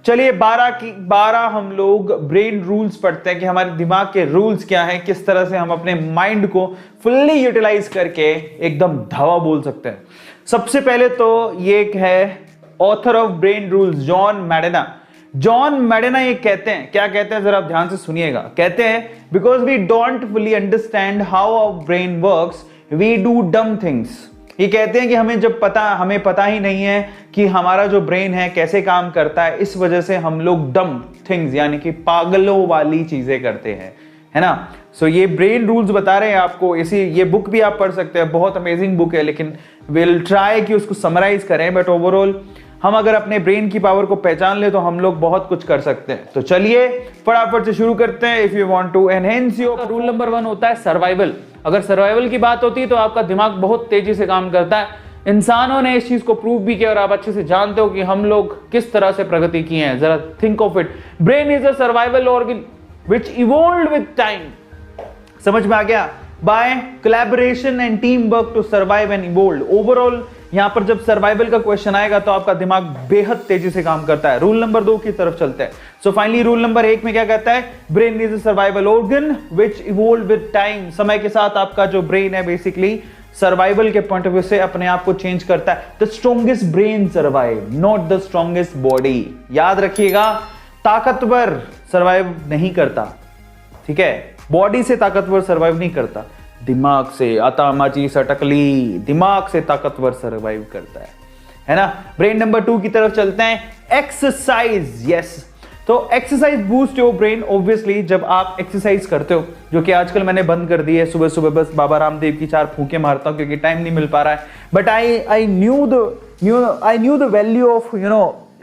चलिए 12 हम लोग ब्रेन रूल्स पढ़ते हैं कि हमारे दिमाग के रूल्स क्या हैं, किस तरह से हम अपने माइंड को फुल्ली यूटिलाइज करके एकदम धावा बोल सकते हैं। सबसे पहले तो ये है author of brain rules John Medina. John Medina ये कहते हैं, क्या कहते हैं जरा आप ध्यान से सुनिएगा। कहते हैं because we don't fully understand how our brain works we do dumb things. ये कहते हैं कि हमें पता ही नहीं है कि हमारा जो ब्रेन है कैसे काम करता है, इस वजह से हम लोग डम थिंग्स यानी कि पागलों वाली चीजें करते हैं, है ना। सो ये ब्रेन रूल्स बता रहे हैं आपको। ये बुक भी आप पढ़ सकते हैं, बहुत अमेजिंग बुक है, लेकिन विल ट्राई कि उसको समराइज करें। बट ओवरऑल हम अगर अपने ब्रेन की पावर को पहचान ले तो हम लोग बहुत कुछ कर सकते हैं। तो चलिए फटाफट से शुरू करते हैं। If you want to enhance your rule number 1 होता है सर्वाइवल। अगर सर्वाइवल की बात होती है तो आपका दिमाग बहुत तेजी से काम करता है। इंसानों ने इस चीज को प्रूव भी किया और आप अच्छे से जानते हो कि हम लोग किस तरह से प्रगति की है। जरा think of it, brain is a survival organ which evolved with time. समझ में आ गया? By collaboration and teamwork to survive and evolve. Overall यहां पर जब सर्वाइवल का क्वेश्चन आएगा तो आपका दिमाग बेहद तेजी से काम करता है। रूल नंबर 2 की तरफ चलते हैं। सो फाइनली रूल नंबर 1 में क्या कहता है? Brain is a survival organ which evolve with time. समय के साथ आपका जो ब्रेन है बेसिकली सर्वाइवल के पॉइंट ऑफ व्यू से अपने आप को चेंज करता है। The strongest brain survive, not the strongest body. याद रखिएगा, ताकतवर सर्वाइव नहीं करता, ठीक है। बॉडी से ताकतवर सर्वाइव नहीं करता, दिमाग से, आता माची सटकली, दिमाग से ताकतवर सर्वाइव करता है ना। ब्रेन नंबर 2 की तरफ चलते हैं। Exercise, yes. तो exercise boost your brain. Obviously जब आप एक्सरसाइज करते हो, जो कि आजकल मैंने बंद कर दी है, सुबह सुबह बस बाबा रामदेव की 4 फूंके मारता हूं क्योंकि टाइम नहीं मिल पा रहा है। But I knew the value of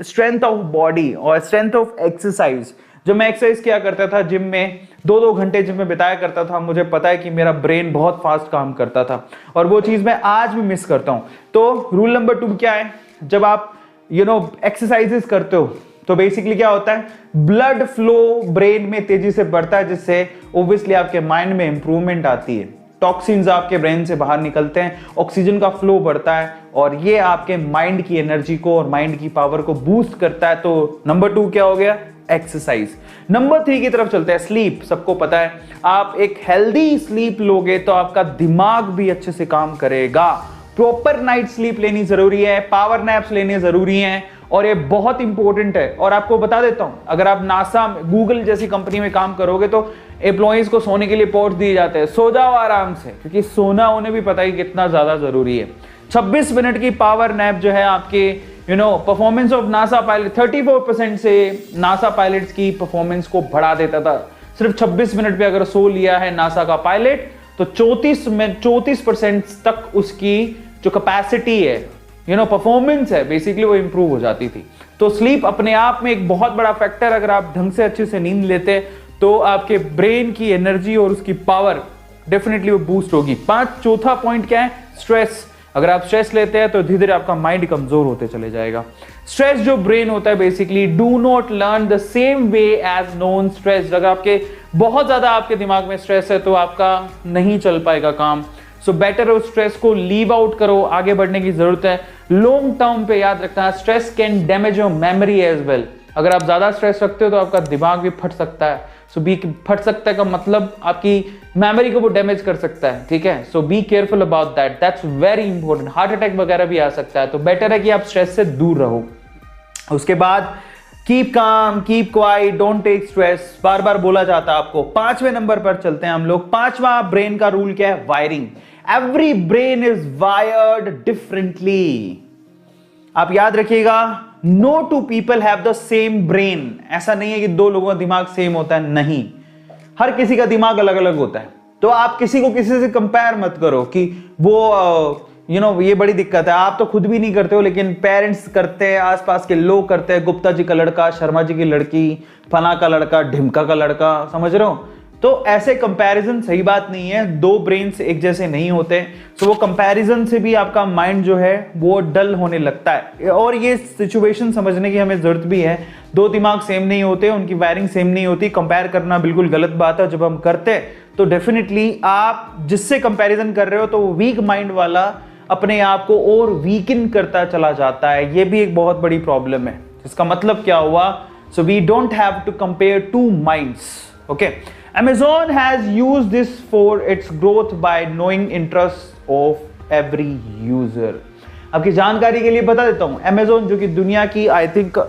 strength of body और स्ट्रेंथ ऑफ एक्सरसाइज। जब मैं एक्सरसाइज किया करता था जिम में, 2-2 घंटे जिम में बिताया करता था, मुझे पता है कि मेरा ब्रेन बहुत फास्ट काम करता था और वो चीज मैं आज भी मिस करता हूं। तो रूल नंबर 2 क्या है? जब आप एक्सरसाइजेस करते हो तो बेसिकली क्या होता है? ब्लड फ्लो ब्रेन में तेजी से बढ़ता है, जिससे ऑब्वियसली आपके माइंड में इंप्रूवमेंट आती है। टॉक्सिन्स आपके ब्रेन से बाहर निकलते हैं, ऑक्सीजन का फ्लो बढ़ता है और ये आपके माइंड की एनर्जी को और माइंड की पावर को बूस्ट करता है। तो नंबर 2 क्या हो गया? एक्सरसाइज। नंबर 3 की तरफ चलते हैं। स्लीप। सबको पता है, आप एक हेल्दी स्लीप लोगे तो आपका दिमाग भी अच्छे से काम करेगा। प्रॉपर नाइट स्लीप लेनी जरूरी है, पावर नैप्स लेने जरूरी हैं और ये बहुत इंपॉर्टेंट है। और आपको बता देता हूं, अगर आप नासा, गूगल जैसी कंपनी में काम करोगे तो एम्प्लॉइज को सोने के लिए पॉट्स दिए जाते हैं। सो जाओ आराम से, क्योंकि सोना उन्हें भी पता है कितना ज्यादा जरूरी है। 26 मिनट की पावर नैप जो है आपके परफॉर्मेंस ऑफ नासा पायलट 34% से नासा पायलट्स की परफॉर्मेंस को बढ़ा देता था। सिर्फ 26 मिनट पे अगर सो लिया है नासा का पायलट तो 34% तक उसकी जो कैपेसिटी है, परफॉर्मेंस है, बेसिकली वो इंप्रूव हो जाती थी। तो स्लीप अपने आप में एक बहुत बड़ा फैक्टर। अगर आप ढंग से अच्छे से नींद लेते तो आपके ब्रेन की एनर्जी और उसकी पावर डेफिनेटली वो बूस्ट होगी। चौथा पॉइंट क्या है? स्ट्रेस। अगर आप स्ट्रेस लेते हैं तो धीरे धीरे आपका माइंड कमजोर होते चले जाएगा। स्ट्रेस जो ब्रेन होता है basically, do not learn the same way as non stress. अगर आपके बहुत ज्यादा आपके दिमाग में स्ट्रेस है तो आपका नहीं चल पाएगा काम। सो बेटर उस स्ट्रेस को लीव आउट करो, आगे बढ़ने की जरूरत है। लॉन्ग टर्म पे याद रखना, stress can damage your memory as well. अगर आप ज्यादा स्ट्रेस रखते हो तो आपका दिमाग भी फट सकता है। सो फट सकता है का मतलब आपकी मेमोरी को वो डैमेज कर सकता है, ठीक है। So be careful about that, that's very important. Heart attack वगैरह भी आ सकता है, तो बेटर है कि आप स्ट्रेस से दूर रहो। उसके बाद keep calm, keep quiet, don't take stress, बार बार बोला जाता है आपको। 5वें नंबर पर चलते हैं हम लोग। 5वां ब्रेन का रूल क्या है? Wiring. Every brain is wired differently. आप याद रखिएगा, no two people have the same brain. ऐसा नहीं है कि 2 लोगों का दिमाग सेम होता है, नहीं, हर किसी का दिमाग अलग अलग होता है। तो आप किसी को किसी से कंपेयर मत करो कि वो ये बड़ी दिक्कत है। आप तो खुद भी नहीं करते हो, लेकिन पेरेंट्स करते हैं, आसपास के लोग करते हैं। गुप्ता जी का लड़का, शर्मा जी की लड़की, फला का लड़का, ढिमका का लड़का, समझ रहे हो। तो ऐसे कंपैरिजन सही बात नहीं है। 2 ब्रेन्स एक जैसे नहीं होते। तो वो कंपैरिजन से भी आपका माइंड जो है वो डल होने लगता है। और ये सिचुएशन समझने की हमें जरूरत भी है। 2 दिमाग सेम नहीं होते, उनकी वायरिंग सेम नहीं होती। कंपेयर करना बिल्कुल गलत बात है। जब हम करते हैं तो डेफिनेटली आप जिससे कंपैरिजन कर रहे हो तो वीक माइंड वाला अपने आप को और वीकन करता चला जाता है। ये भी एक बहुत बड़ी प्रॉब्लम है। इसका मतलब क्या हुआ? So we don't have to compare two minds. Okay. Amazon has used this for its growth by knowing interests of every user. आपकी जानकारी के लिए बता देता हूं, Amazon जो कि दुनिया की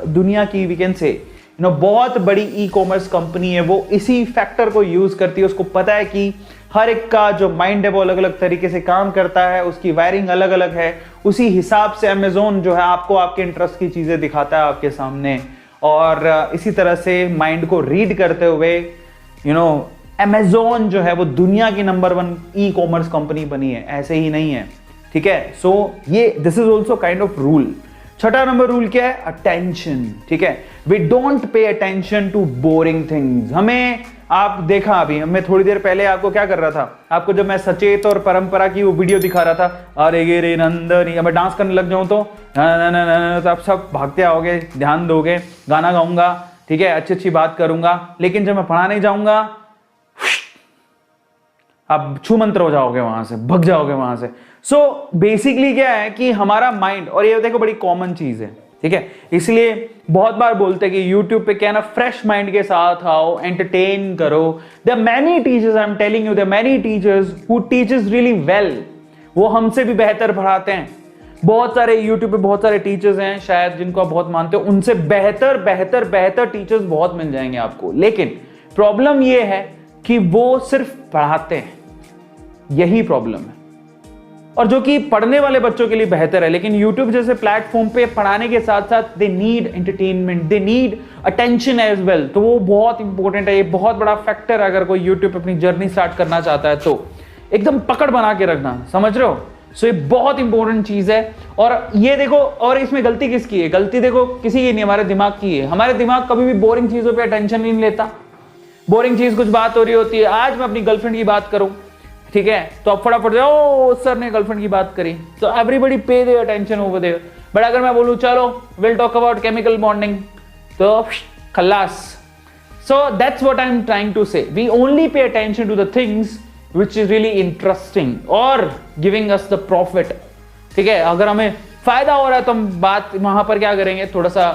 दुनिया की we can say बहुत बड़ी ई कॉमर्स कंपनी है, वो इसी फैक्टर को यूज करती है। उसको पता है कि हर एक का जो माइंड है वो अलग अलग तरीके से काम करता है, उसकी वायरिंग अलग अलग है। उसी हिसाब से Amazon जो है आपको आपके इंटरेस्ट की चीजें दिखाता है आपके सामने, और इसी तरह से माइंड को रीड करते हुए Amazon जो है वो दुनिया की नंबर 1 ई कॉमर्स कंपनी बनी है, ऐसे ही नहीं है। ठीक है, सो ये this is also kind of rule. छठा नंबर रूल क्या है? अटेंशन। ठीक है, we don't pay attention to boring things. हमें आप देखा अभी, मैं थोड़ी देर पहले आपको क्या कर रहा था, आपको जब मैं सचेत और परंपरा की वो वीडियो दिखा रहा था, अरे गे रे नंदनी, मैं डांस करने लग जाऊं तो आप सब भागते आओगे, ध्यान दोगे, गाना गाऊंगा, ठीक है, अच्छी अच्छी बात करूंगा, लेकिन जब मैं पढ़ाने जाऊंगा आप छू मंत्र हो जाओगे, वहां से भग जाओगे वहां से। सो बेसिकली क्या है कि हमारा माइंड, और ये देखो बड़ी कॉमन चीज है, ठीक है, इसलिए बहुत बार बोलते हैं कि YouTube पे क्या ना फ्रेश माइंड के साथ आओ, एंटरटेन करो। There many teachers, I am telling you, there many teachers who teaches really well, वो हमसे भी बेहतर पढ़ाते हैं। बहुत सारे YouTube पे बहुत सारे टीचर्स हैं शायद जिनको आप बहुत मानते हो, उनसे बेहतर बेहतर बेहतर टीचर्स बहुत मिल जाएंगे आपको, लेकिन प्रॉब्लम ये है कि वो सिर्फ पढ़ाते हैं, यही प्रॉब्लम है। और जो कि पढ़ने वाले बच्चों के लिए बेहतर है, लेकिन YouTube जैसे प्लेटफॉर्म पे पढ़ाने के साथ साथ they need entertainment, they need attention as well, तो वो बहुत इंपॉर्टेंट है। ये बहुत बड़ा फैक्टर है अगर कोई YouTube पे अपनी जर्नी स्टार्ट करना चाहता है तो एकदम पकड़ बना के रखना, समझ रहे हो? सो ये बहुत इंपॉर्टेंट चीज है। और ये देखो, और इसमें गलती किसकी है? गलती देखो किसी की नहीं, हमारे दिमाग की है। हमारे दिमाग कभी भी बोरिंग चीजों पे अटेंशन नहीं लेता। बोरिंग चीज कुछ बात हो रही होती है, आज मैं अपनी गर्लफ्रेंड की बात करूं, ठीक है, तो अब फटाफट जाओ सर ने गर्लफ्रेंड की बात करी, तो everybody pay their attention over there. But अगर मैं बोलूं चलो will talk about chemical bonding, तो खल्लास। So that's what I am trying to say, we only pay attention to the things which is really interesting और giving us the profit। ठीक है, अगर हमें फायदा हो रहा है तो हम बात वहां पर क्या करेंगे, थोड़ा सा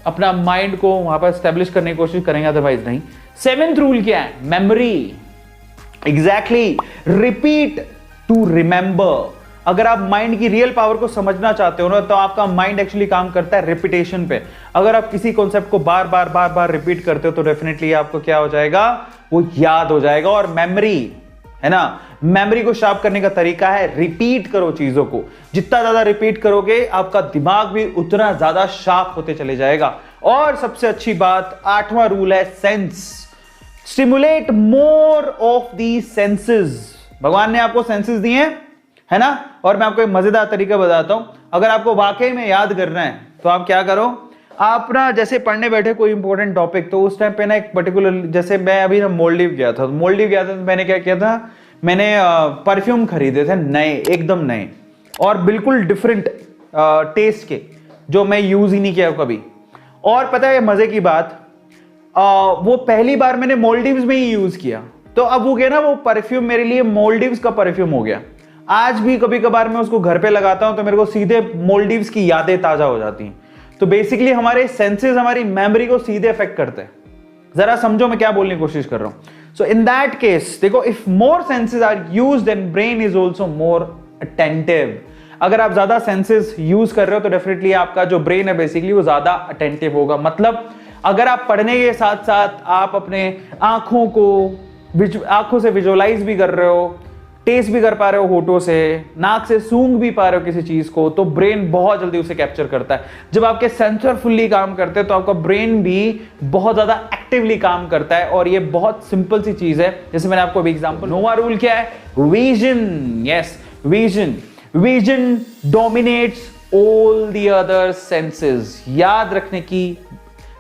अपना माइंड को वहां पर एस्टेब्लिश करने की कोशिश करेंगे, अदरवाइज नहीं। 7th रूल क्या है? Memory. Exactly, repeat to remember. अगर आप माइंड की रियल पावर को समझना चाहते हो ना, तो आपका माइंड एक्चुअली काम करता है रिपीटेशन पे। अगर आप किसी कॉन्सेप्ट को बार बार रिपीट करते हो तो डेफिनेटली आपको क्या हो जाएगा, वो याद हो जाएगा। और मेमोरी है ना, मेमोरी को शार्प करने का तरीका है रिपीट करो चीजों को। जितना ज्यादा रिपीट करोगे आपका दिमाग भी उतना ज्यादा शार्प होते चले जाएगा। और सबसे अच्छी बात, 8वां रूल है sense. Stimulate more of the senses. भगवान ने आपको सेंसेस दिए हैं, है ना, और मैं आपको एक मजेदार तरीका बताता हूं। अगर आपको वाकई में याद करना है तो आप क्या करो, आप ना जैसे पढ़ने बैठे कोई इंपॉर्टेंट टॉपिक, तो उस टाइम पे ना एक पर्टिकुलर, जैसे मैं अभी ना मालदीव गया था, तो मैंने क्या किया था, मैंने परफ्यूम खरीदे थे नए, एकदम नए और बिल्कुल डिफरेंट टेस्ट के, जो मैं यूज ही नहीं किया कभी। और पता है मजे की बात, वो पहली बार मैंने मालदीव्स में ही यूज किया, तो अब वो क्या ना, वो परफ्यूम मेरे लिए मालदीव्स का परफ्यूम हो गया। आज भी कभी कभार मैं उसको घर पे लगाता हूं तो मेरे को सीधे मालदीव्स की यादें ताजा हो जाती हैं। तो बेसिकली हमारे सेंसेस हमारी मेमोरी को सीधे अफेक्ट करते हैं। जरा समझो मैं क्या बोलने की कोशिश कर रहा हूं। सो इन दैट केस देखो, if more senses are used then brain is also more attentive. अगर आप ज्यादा सेंसेस यूज कर रहे हो तो डेफिनेटली आपका जो ब्रेन है बेसिकली वो ज्यादा अटेंटिव होगा। मतलब अगर आप पढ़ने के साथ साथ आप अपने आंखों से विजुअलाइज भी कर रहे हो, टेस्ट भी कर पा रहे हो होठों से, नाक से सूंघ भी पा रहे हो किसी चीज को, तो ब्रेन बहुत जल्दी उसे कैप्चर करता है। जब आपके सेंसर फुल्ली काम करते हैं तो आपका ब्रेन भी बहुत ज्यादा एक्टिवली काम करता है। और ये बहुत सिंपल सी चीज है, जैसे मैंने आपको अभी एग्जांपल। 9वां रूल क्या है? Vision. Yes, vision. Vision dominates all the other senses. याद रखने की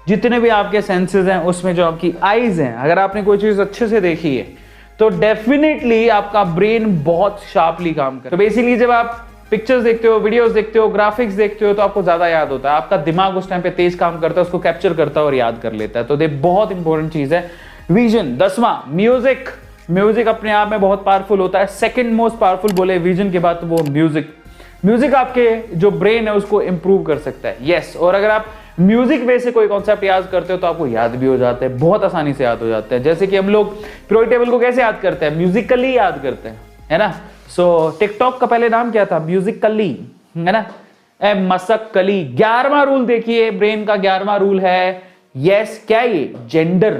जितने भी आपके सेंसेस हैं उसमें जो आपकी आईज हैं, अगर आपने कोई चीज अच्छे से देखी है तो डेफिनेटली आपका ब्रेन बहुत शार्पली काम करता है। तो बेसिकली जब आप पिक्चर्स देखते हो, वीडियोस देखते हो, ग्राफिक्स देखते हो तो आपको ज्यादा याद होता है। आपका दिमाग उस टाइम पे तेज काम करता है, उसको कैप्चर करता है और याद कर लेता है। तो ये बहुत इंपॉर्टेंट चीज है विजन। 10वां, म्यूजिक। म्यूजिक अपने आप में बहुत पावरफुल होता है। सेकंड मोस्ट पावरफुल बोले विजन के बाद तो वो म्यूजिक। म्यूजिक आपके जो ब्रेन है उसको इंप्रूव कर सकता है। यस, और अगर आप म्यूजिक वे से कोई कॉन्सेप्ट याद करते हो तो आपको याद भी हो जाता है, बहुत आसानी से याद हो जाता है। जैसे कि हम लोग पीरियोडिक टेबल को कैसे याद करते हैं, म्यूजिकली याद करते हैं, है ना। सो टिकटॉक का पहले नाम क्या था, म्यूजिकली, है ना। मसक्कली। 11वां रूल देखिए, ब्रेन का 11वां रूल है, यस क्या ये, जेंडर।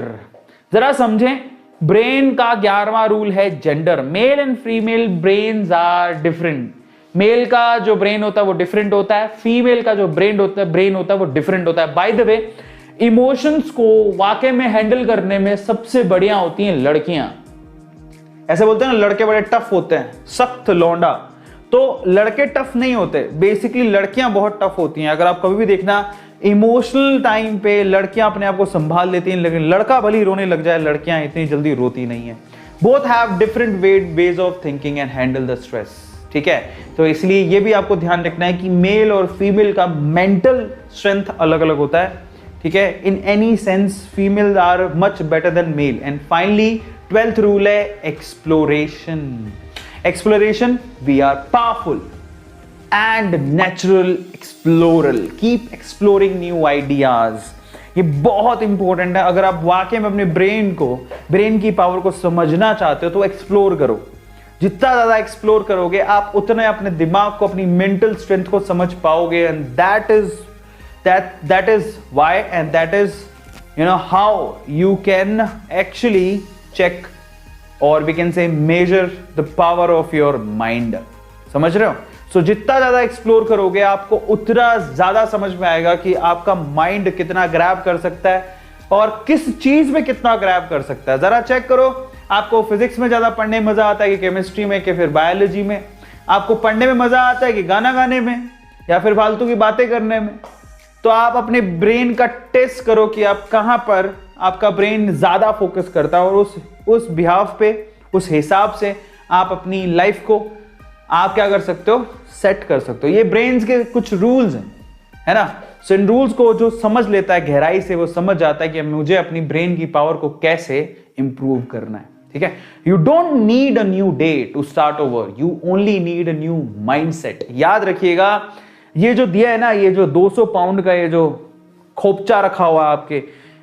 जरा समझें, ब्रेन का 11वां रूल है gender. Male and female brains are different. Male का जो ब्रेन होता है वो डिफरेंट होता है, फीमेल का जो ब्रेन होता है वो डिफरेंट होता है। बाय द वे, इमोशंस को वाकई में हैंडल करने में सबसे बढ़िया होती हैं लड़कियां। ऐसे बोलते हैं ना, लड़के बड़े टफ होते हैं, सख्त लौंडा। तो लड़के टफ नहीं होते, बेसिकली लड़कियां बहुत टफ होती हैं। अगर आप कभी भी देखना, इमोशनल टाइम पे लड़कियां अपने आप को संभाल लेती हैं, लेकिन लड़का भले ही रोने लग जाए, लड़कियां इतनी जल्दी रोती नहीं है। Both have different ways of thinking and handle the stress, ठीक है। तो इसलिए ये भी आपको ध्यान रखना है कि मेल और फीमेल का मेंटल स्ट्रेंथ अलग अलग होता है, ठीक है। In any sense female are much better than male. And finally 12th rule है exploration. Exploration, we are powerful and natural explorers. Keep exploring new ideas. ये बहुत इंपॉर्टेंट है। अगर आप वाकई में अपने ब्रेन की पावर को समझना चाहते हो तो एक्सप्लोर करो। जितना ज्यादा एक्सप्लोर करोगे आप उतने अपने दिमाग को, अपनी मेंटल स्ट्रेंथ को समझ पाओगे। And that is why and that is how you can actually check or we can say measure the power of your mind। समझ रहे हो। सो जितना ज्यादा एक्सप्लोर करोगे आपको उतना ज्यादा समझ में आएगा कि आपका माइंड कितना ग्रैब कर सकता है और किस चीज में कितना ग्रैब कर सकता है। जरा चेक करो, आपको फिजिक्स में ज्यादा पढ़ने में मजा आता है कि केमिस्ट्री में, कि फिर बायोलॉजी में? आपको पढ़ने में मजा आता है कि गाना गाने में, या फिर फालतू की बातें करने में? तो आप अपने ब्रेन का टेस्ट करो कि आप कहां पर आपका ब्रेन ज्यादा फोकस करता है, और उस बिहाफ पे, उस हिसाब से आप अपनी लाइफ को आप क्या कर सकते हो, सेट कर सकते हो। ये ब्रेन्स के कुछ रूल्स हैं, है ना। सो इन रूल्स को जो समझ लेता है गहराई से, वो समझ जाता है कि मुझे अपनी ब्रेन की पावर को कैसे इंप्रूव करना है, ठीक है। You don't need a new day to start over, you only need a new mindset. याद रखिएगा, ये जो दिया है ना, ये जो 200 पाउंड का ये जो खोपचा रखा हुआ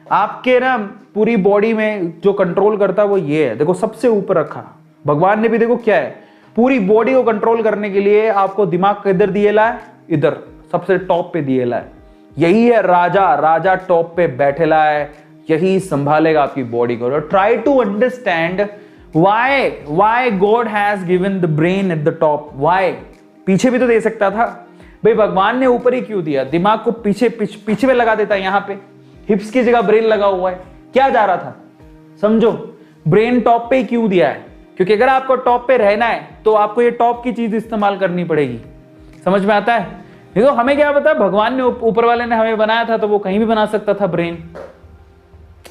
आपके ना पूरी बॉडी में जो कंट्रोल करता है वो ये है। देखो सबसे ऊपर रखा भगवान ने भी, देखो क्या है, पूरी बॉडी को कंट्रोल करने के लिए आपको दिमाग किधर दिए ला है, इधर सबसे टॉप पे दिए ला है। यही है राजा टॉप पे बैठेला है, यही संभालेगा आपकी बॉडी को। Try to understand why God has given the brain at the top. Why, पीछे भी तो दे सकता था भाई, भगवान ने ऊपर ही क्यों दिया? दिमाग को पीछे में लगा देता है, यहां पे हिप्स की जगह ब्रेन लगा हुआ है, क्या जा रहा था? समझो, ब्रेन टॉप पे क्यों दिया है? क्योंकि अगर आपको टॉप पे रहना है तो आपको ये टॉप की चीज इस्तेमाल करनी पड़ेगी। समझ में आता है? देखो हमें क्या पता, भगवान ने, ऊपर वाले ने हमें बनाया था तो वो कहीं भी बना सकता था ब्रेन,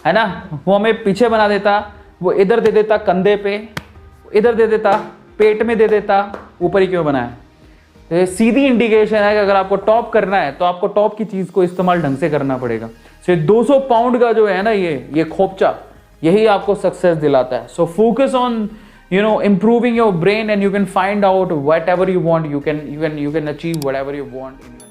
है ना। वो हमें पीछे बना देता, वो इधर दे देता कंधे पे, इधर दे देता पेट में, दे देता, ऊपर ही क्यों बनाया? तो सीधी इंडिकेशन है कि अगर आपको टॉप करना है तो आपको टॉप की चीज को इस्तेमाल ढंग से करना पड़ेगा। सो 200 पाउंड का जो है ना ये खोपचा, यही आपको सक्सेस दिलाता है। So focus on improving your brain and you can find out whatever you want, you can achieve whatever you want in your